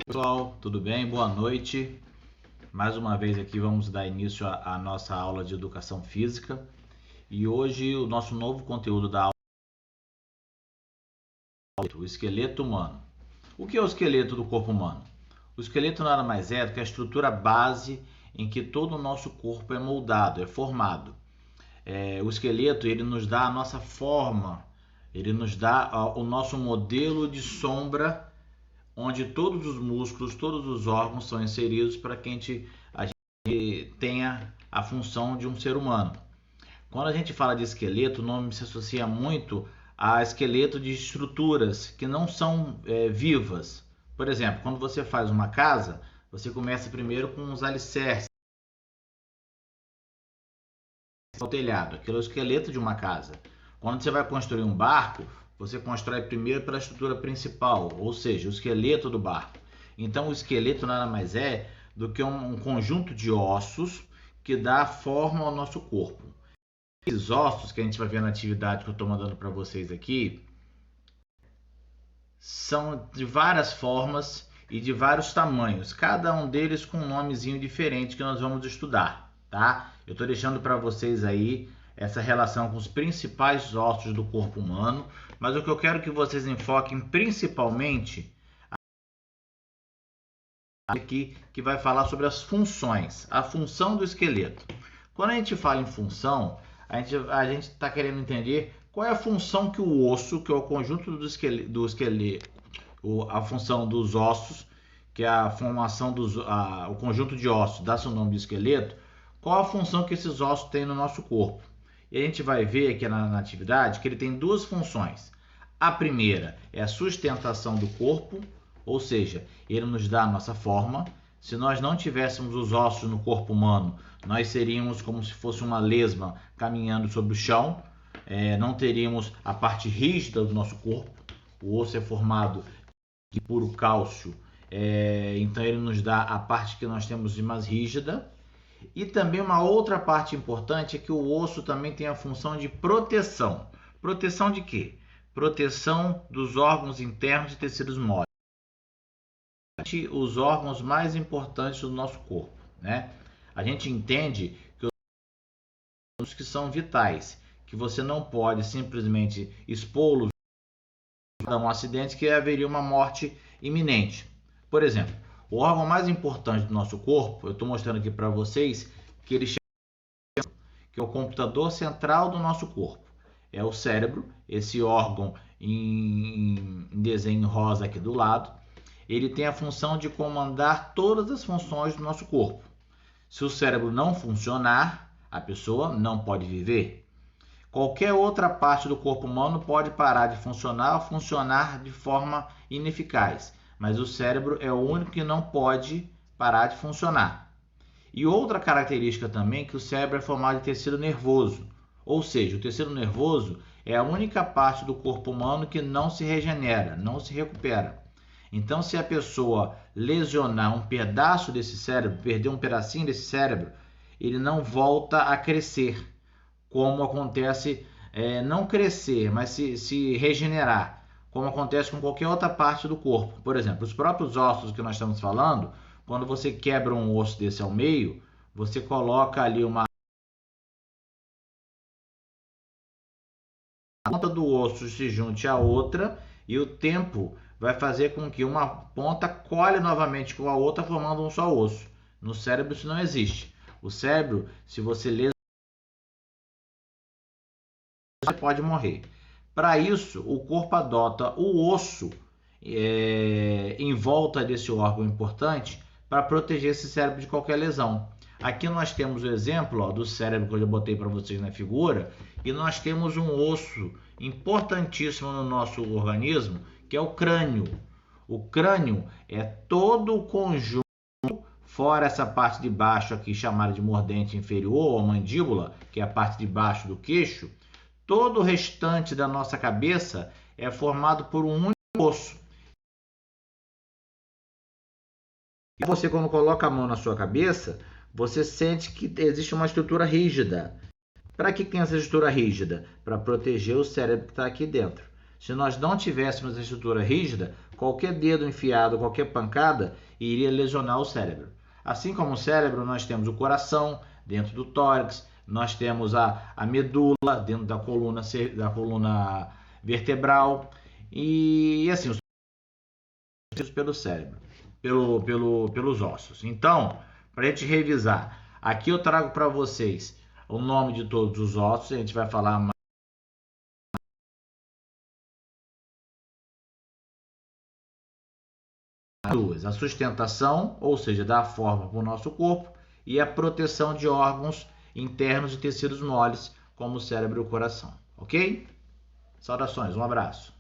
Pessoal, tudo bem? Boa noite. Mais uma vez aqui vamos dar início à nossa aula de educação física e hoje o nosso novo conteúdo da aula é o esqueleto humano. O que é o esqueleto do corpo humano? O esqueleto nada mais é do que a estrutura base em que todo o nosso corpo é moldado, é formado. O esqueleto ele nos dá a nossa forma, ele nos dá o nosso modelo de sombra, onde todos os músculos, todos os órgãos são inseridos para que a gente tenha a função de um ser humano. Quando a gente fala de esqueleto, o nome se associa muito a esqueleto de estruturas que não são vivas. Por exemplo, quando você faz uma casa, você começa primeiro com os alicerces, o telhado, aquilo é o esqueleto de uma casa. Quando você vai construir um barco, você constrói primeiro pela estrutura principal, ou seja, o esqueleto do barco. Então o esqueleto nada mais é do que um conjunto de ossos que dá forma ao nosso corpo. Esses ossos que a gente vai ver na atividade que eu estou mandando para vocês aqui são de várias formas e de vários tamanhos, cada um deles com um nomezinho diferente que nós vamos estudar, tá? Eu estou deixando para vocês aí essa relação com os principais ossos do corpo humano, mas o que eu quero que vocês enfoquem principalmente aqui, que vai falar sobre as funções, a função do esqueleto. Quando a gente fala em função, a gente está querendo entender qual é a função que o osso, que é o conjunto do esqueleto, a função dos ossos, que é a formação o conjunto de ossos, dá seu nome de esqueleto, qual a função que esses ossos têm no nosso corpo. E a gente vai ver aqui na atividade que ele tem duas funções. A primeira é a sustentação do corpo, ou seja, ele nos dá a nossa forma. Se nós não tivéssemos os ossos no corpo humano, nós seríamos como se fosse uma lesma caminhando sobre o chão. Não teríamos a parte rígida do nosso corpo. O osso é formado de puro cálcio, então ele nos dá a parte que nós temos de mais rígida. E também uma outra parte importante é que o osso também tem a função de proteção. Proteção de quê? Proteção dos órgãos internos e tecidos móveis. Os órgãos mais importantes do nosso corpo, né? A gente entende que os que são vitais, que você não pode simplesmente expô-los a um acidente que haveria uma morte iminente. Por exemplo, o órgão mais importante do nosso corpo, eu estou mostrando aqui para vocês que ele chama, que é o computador central do nosso corpo. É o cérebro, esse órgão em desenho rosa aqui do lado. Ele tem a função de comandar todas as funções do nosso corpo. Se o cérebro não funcionar, a pessoa não pode viver. Qualquer outra parte do corpo humano pode parar de funcionar ou funcionar de forma ineficaz, mas o cérebro é o único que não pode parar de funcionar. E outra característica também é que o cérebro é formado de tecido nervoso, ou seja, o tecido nervoso é a única parte do corpo humano que não se regenera, não se recupera. Então, se a pessoa lesionar um pedaço desse cérebro, perder um pedacinho desse cérebro, ele não volta a crescer, como acontece, não crescer, mas se regenerar, como acontece com qualquer outra parte do corpo. Por exemplo, os próprios ossos que nós estamos falando, quando você quebra um osso desse ao meio, você coloca ali uma ponta do osso se junte à outra e o tempo vai fazer com que uma ponta cole novamente com a outra, formando um só osso. No cérebro isso não existe. O cérebro, se você ler, você pode morrer. Para isso, o corpo adota o osso em volta desse órgão importante para proteger esse cérebro de qualquer lesão. Aqui nós temos o exemplo do cérebro que eu já botei para vocês na figura, e nós temos um osso importantíssimo no nosso organismo, que é o crânio. O crânio é todo o conjunto, fora essa parte de baixo aqui chamada de mordente inferior ou mandíbula, que é a parte de baixo do queixo. Todo o restante da nossa cabeça é formado por um único osso. E você, quando coloca a mão na sua cabeça, você sente que existe uma estrutura rígida. Para que tem essa estrutura rígida? Para proteger o cérebro que está aqui dentro. Se nós não tivéssemos a estrutura rígida, qualquer dedo enfiado, qualquer pancada, iria lesionar o cérebro. Assim como o cérebro, nós temos o coração dentro do tórax, nós temos a medula dentro da coluna vertebral e assim, os pelo cérebro, pelos ossos. Então, para a gente revisar, aqui eu trago para vocês o nome de todos os ossos, a gente vai falar mais duas: a sustentação, ou seja, dar forma para o nosso corpo, e a proteção de órgãos internos e tecidos moles, como o cérebro e o coração. Ok? Saudações, um abraço.